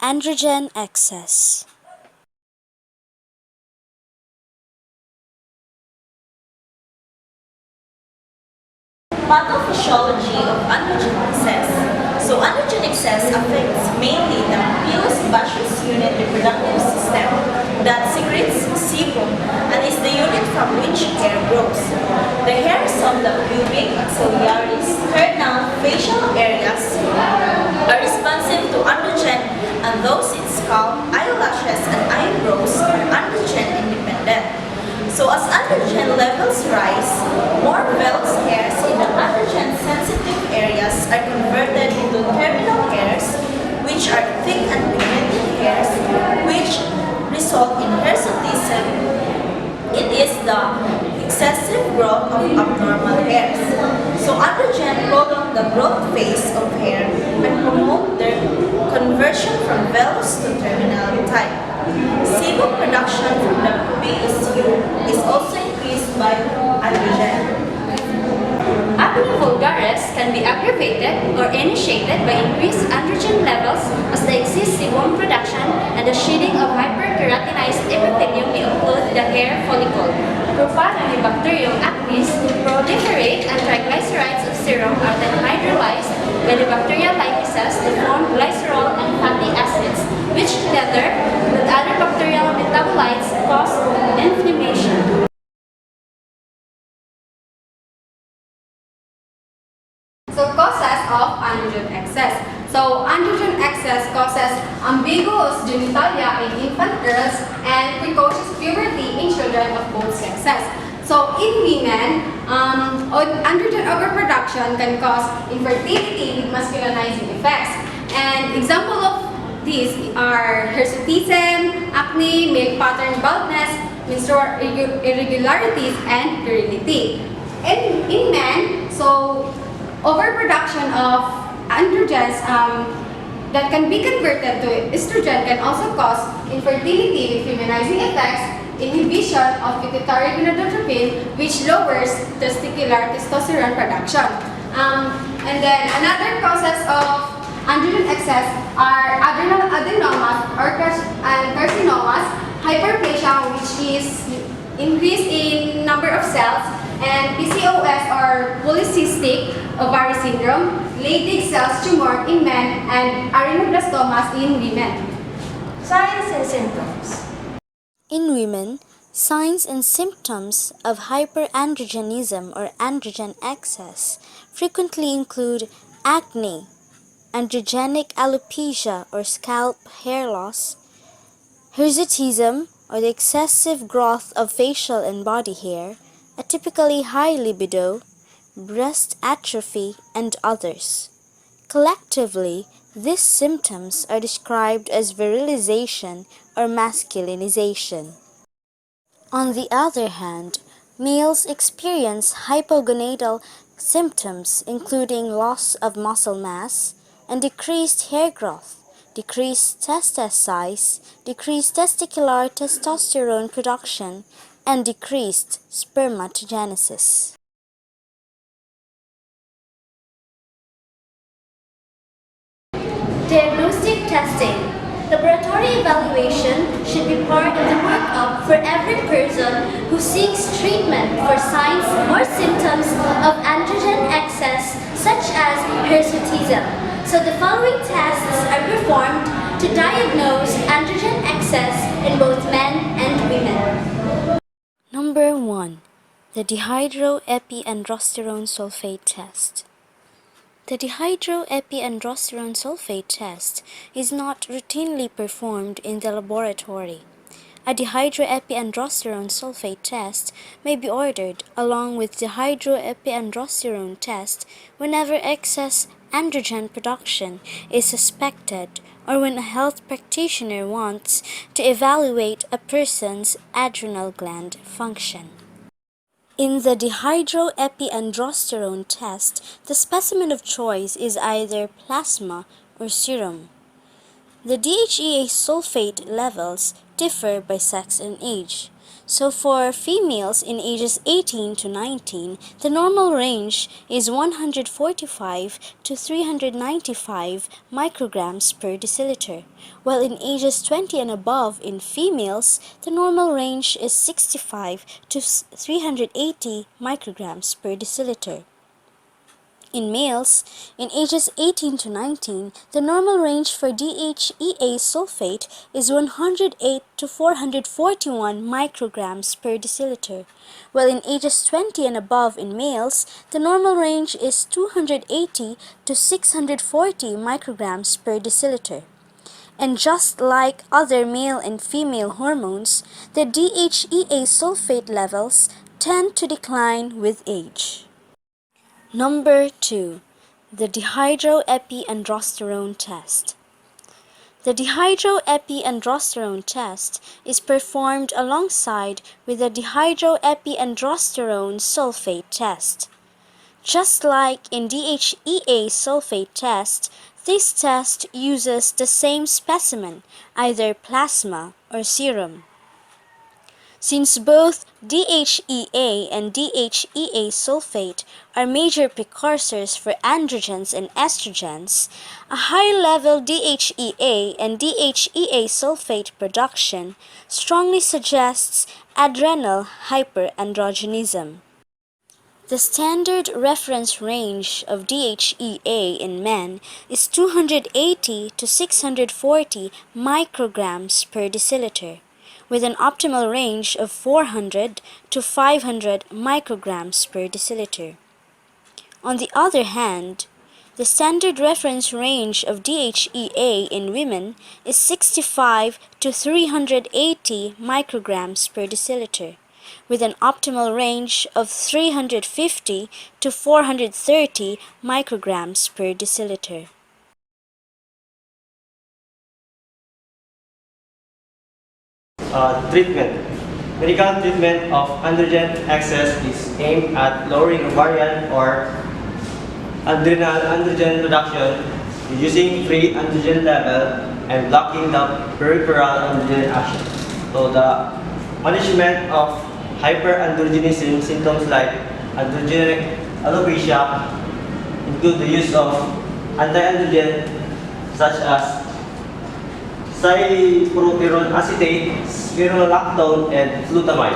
Androgen excess. Pathophysiology of androgen excess. So androgen excess affects mainly the pilus-sebaceous unit reproductive system that secretes sebum and is the unit from which hair grows. The hairs of the pubic, axillary, sternal, facial areas are responsive to androgen, and those in scalp, eyelashes, and eyebrows are androgen independent. So as androgen levels rise, more vellus hairs in the androgen-sensitive areas are converted into terminal hairs, which are thick and pigmented hairs, which result in hirsutism. It is the excessive growth of abnormal hairs. So androgen prolong the growth phase of hair and promote their conversion from vellus to terminal type. Sebum production from the PSU is also increased by androgen. Acne vulgaris can be aggravated or initiated by increased androgen levels as the excess sebum production and the shedding of hyperkeratinized epithelium may occlude the hair follicle. Propionibacterium acnes proliferate and triglycerides of serum are then hydrolyzed by the bacterial lipases to form glycerol and fatty acids, which together with other bacterial metabolites cause inflammation. So causes of androgen excess. So androgen excess causes ambiguous genitalia in infant girls and precocious puberty in children of both sexes. So in women, androgen overproduction can cause infertility with masculinizing effects. And example of these are hirsutism, acne, male pattern baldness, menstrual irregularities, and virility. In men, so overproduction of androgens that can be converted to estrogen can also cause infertility with feminizing effects, inhibition of pituitary gonadotropin, which lowers testicular testosterone production. And then another causes of androgen excess are adrenal adenomas or carcinomas, hyperplasia, which is increase in number of cells, and PCOS or polycystic ovary syndrome, Leydig cells tumor in men, and arenoblastomas in women. Signs and symptoms. In women, signs and symptoms of hyperandrogenism or androgen excess frequently include acne, androgenic alopecia or scalp hair loss, hirsutism or the excessive growth of facial and body hair, a typically high libido, breast atrophy, and others. Collectively, these symptoms are described as virilization or masculinization. On the other hand, males experience hypogonadal symptoms including loss of muscle mass and decreased hair growth, decreased testes size, decreased testicular testosterone production, and decreased spermatogenesis. Diagnostic testing. Laboratory evaluation should be part of the workup for every person who seeks treatment for signs or symptoms of androgen excess, such as hirsutism. So the following tests are performed to diagnose androgen excess in both men and women. Number 1. The dihydroepiandrosterone sulfate test. The dihydroepiandrosterone sulfate test is not routinely performed in the laboratory. A dihydroepiandrosterone sulfate test may be ordered along with dihydroepiandrosterone test whenever excess androgen production is suspected or when a health practitioner wants to evaluate a person's adrenal gland function. In the dihydroepiandrosterone test, the specimen of choice is either plasma or serum. The DHEA sulfate levels differ by sex and age. So for females in ages 18 to 19, the normal range is 145 to 395 micrograms per deciliter, while in ages 20 and above in females, the normal range is 65 to 380 micrograms per deciliter. In males, in ages 18 to 19, the normal range for DHEA sulfate is 108 to 441 micrograms per deciliter, while in ages 20 and above in males, the normal range is 280 to 640 micrograms per deciliter. And just like other male and female hormones, the DHEA sulfate levels tend to decline with age. Number 2. The dihydroepiandrosterone test. The dihydroepiandrosterone test is performed alongside with the dihydroepiandrosterone sulfate test. Just like in DHEA sulfate test, this test uses the same specimen, either plasma or serum. Since both DHEA and DHEA sulfate are major precursors for androgens and estrogens, a high-level DHEA and DHEA sulfate production strongly suggests adrenal hyperandrogenism. The standard reference range of DHEA in men is 280 to 640 micrograms per deciliter, with an optimal range of 400 to 500 micrograms per deciliter. On the other hand, the standard reference range of DHEA in women is 65 to 380 micrograms per deciliter, with an optimal range of 350 to 430 micrograms per deciliter. Treatment. Medical treatment of androgen excess is aimed at lowering ovarian or adrenal androgen production, reducing free androgen level, and blocking the peripheral androgen action. So the management of hyperandrogenism symptoms like androgenic alopecia include the use of anti-androgen such as cyproterone acetate, spironolactone, and flutamide.